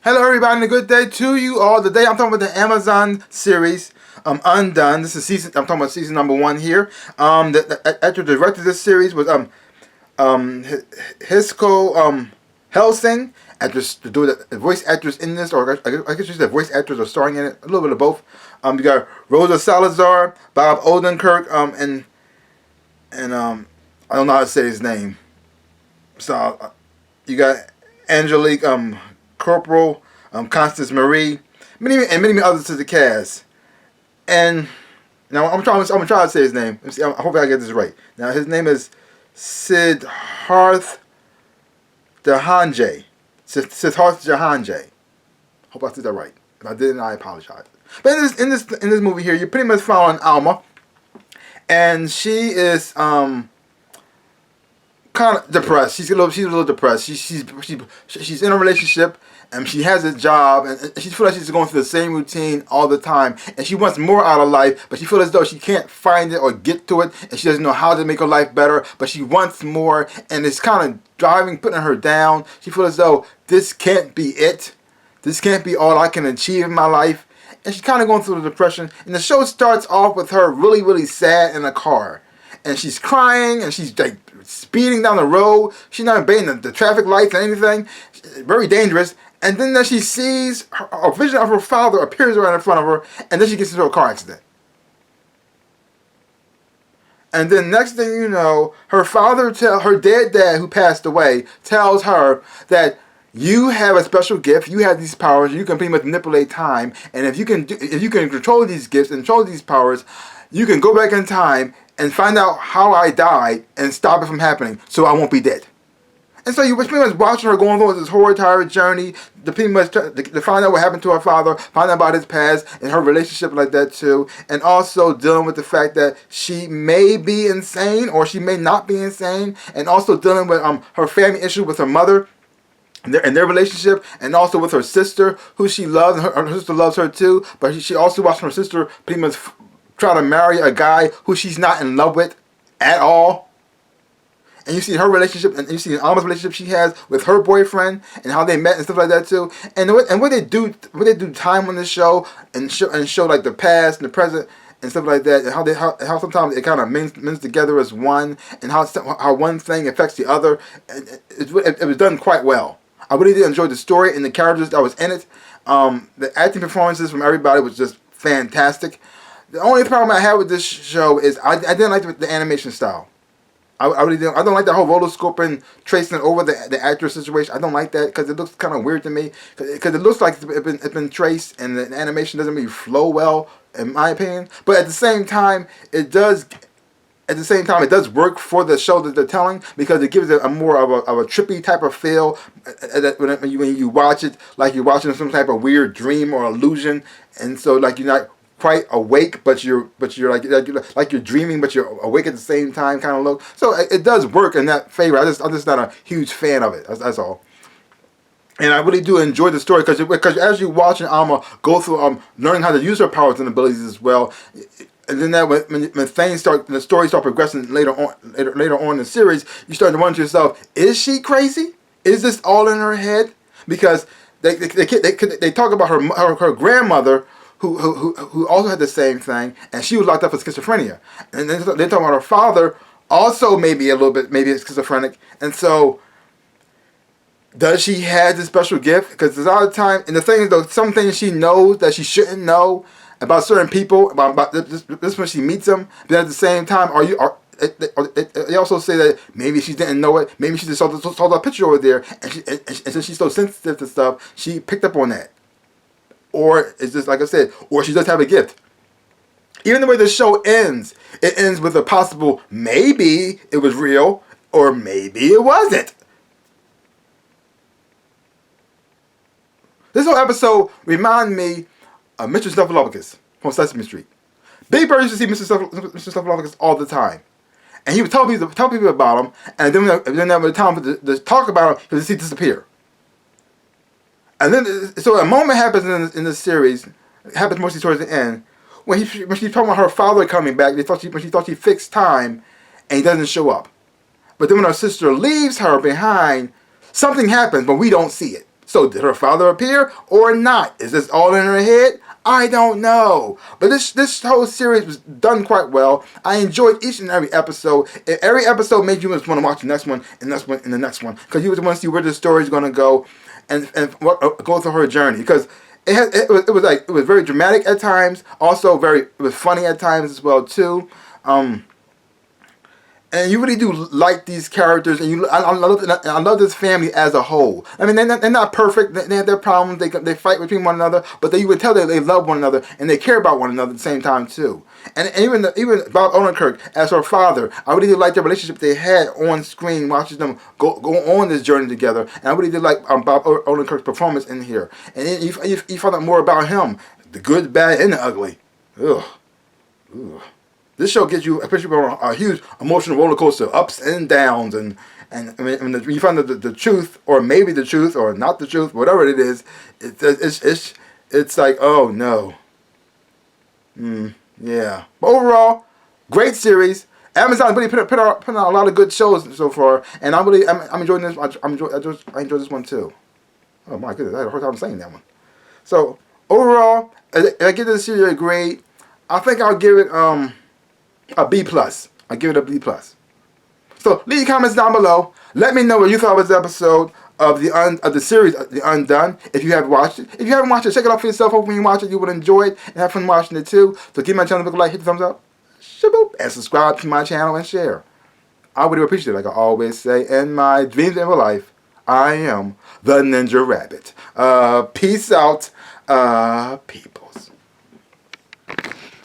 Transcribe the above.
Hello everybody and a good day to you all. Today I'm talking about the Amazon series, Undone. This is I'm talking about season number 1 here. The actor who directed this series was Hisco Helsing. Actress to do the voice actress in this, or I guess she's the voice actors are starring in it. A little bit of both. You got Rosa Salazar, Bob Odenkirk, and I don't know how to say his name. So you got Angelique Corporal, Constance Marie, many others to the cast. And now I'm trying to say his name. I hope I get this right. Now his name is Siddharth Dhanje. Siddharth Dhanje. Hope I said that right. If I didn't, I apologize. But in this movie here, you pretty much following Alma, and she is kind of depressed. She's a little depressed. She's in a relationship, and she has a job, and she feels like she's going through the same routine all the time, and she wants more out of life, but she feels as though she can't find it or get to it, and she doesn't know how to make her life better, but she wants more, and it's kind of putting her down. She feels as though this can't be it. This can't be all I can achieve in my life, and she's kind of going through the depression, and the show starts off with her really sad in a car, and she's crying, and she's like speeding down the road. She's not obeying the traffic lights or anything. Very dangerous. And then she sees a vision of her father appears right in front of her, and then she gets into a car accident. And then next thing you know, her dead dad who passed away tells her that you have a special gift. You have these powers. You can pretty much manipulate time, and if you can control these gifts and control these powers, you can go back in time and find out how I died and stop it from happening, so I won't be dead. And so you pretty much watching her going through this horror journey to pretty much to find out what happened to her father, find out about his past and her relationship like that too, and also dealing with the fact that she may be insane or she may not be insane, and also dealing with her family issue with her mother and their relationship, and also with her sister who she loves, and her sister loves her too, but she also watched her sister pretty much try to marry a guy who she's not in love with at all. And you see her relationship, and you see Alma's relationship she has with her boyfriend, and how they met and stuff like that too. And what they do time on the show, and show like the past and the present and stuff like that, and how sometimes it kind of mends together as one, and how one thing affects the other. It was done quite well. I really did enjoy the story and the characters that was in it. The acting performances from everybody was just fantastic. The only problem I had with this show is I didn't like the animation style. I really didn't. I don't like that whole rotoscoping tracing over the actor situation. I don't like that because it looks kind of weird to me. Because it looks like it's been traced, and the animation doesn't really flow well, in my opinion. But at the same time, it does. At the same time, it does work for the show that they're telling, because it gives it a more of a trippy type of feel when you watch it, like you're watching some type of weird dream or illusion, and so like you're not quite awake, but you're like you're dreaming, but you're awake at the same time, kind of look. So it does work in that favor. I'm just not a huge fan of it. That's all. And I really do enjoy the story because as you watching Alma go through learning how to use her powers and abilities as well. And then that when the story start progressing later on in the series, you start to wonder to yourself, is she crazy? Is this all in her head? Because they talk about her grandmother who also had the same thing, and she was locked up for schizophrenia. And then they talk about her father also maybe schizophrenic. And so does she have this special gift? Because there's a lot of time, and the thing is though, some things she knows that she shouldn't know about certain people, about this when she meets them. But at the same time, they also say that maybe she didn't know it. Maybe she just saw the picture over there, and since she's so sensitive to stuff, she picked up on that. Or it's just like I said, or she does have a gift. Even the way the show ends, it ends with a possible maybe it was real, or maybe it wasn't. This whole episode reminded me of Mr. Snuffleupagus from Sesame Street. Big Bird used to see Mr. Snuffleupagus all the time, and he would tell people about him, and then when it was time to talk about him, he would just disappear. And then, so a moment happens in this series, it happens mostly towards the end, when she's talking about her father coming back. When she thought she fixed time, and he doesn't show up. But then when her sister leaves her behind, something happens, but we don't see it. So did her father appear or not? Is this all in her head? I don't know. But this whole series was done quite well. I enjoyed each and every episode. Every episode made you just want to watch the next one and the next one and the next one, because you just want to see where the story is going to go and what go through her journey. Because it was very dramatic at times. Also it was funny at times as well too. And you really do like these characters, and I love this family as a whole. I mean, they're not perfect. They have their problems. They fight between one another, but you would tell that they love one another and they care about one another at the same time too. And even Bob Odenkirk as her father, I really did like the relationship they had on screen, watching them go on this journey together. And I really did like Bob Odenkirk's performance in here. And then you find out more about him, the good, bad, and the ugly. Ugh. Ugh. This show gets you, especially on a huge emotional roller coaster, ups and downs, and I mean, when you find out the truth, or maybe the truth, or not the truth, whatever it is, it's like, oh no, yeah. But overall, great series. Amazon really put out a lot of good shows so far, and I'm enjoying this. I enjoy this one too. Oh my goodness, I had a hard time saying that one. So overall, if I give this series a grade, I think I'll give it a B+. I give it a B+. So leave your comments down below. Let me know what you thought of this episode of the series, The Undone. If you have watched it, if you haven't watched it, check it out for yourself. Hopefully, when you watch it, you will enjoy it and have fun watching it too. So give my channel a big like, hit the thumbs up, shaboop, and subscribe to my channel and share. I would appreciate it. Like I always say, in my dreams and my life, I am the Ninja Rabbit. Peace out, peoples.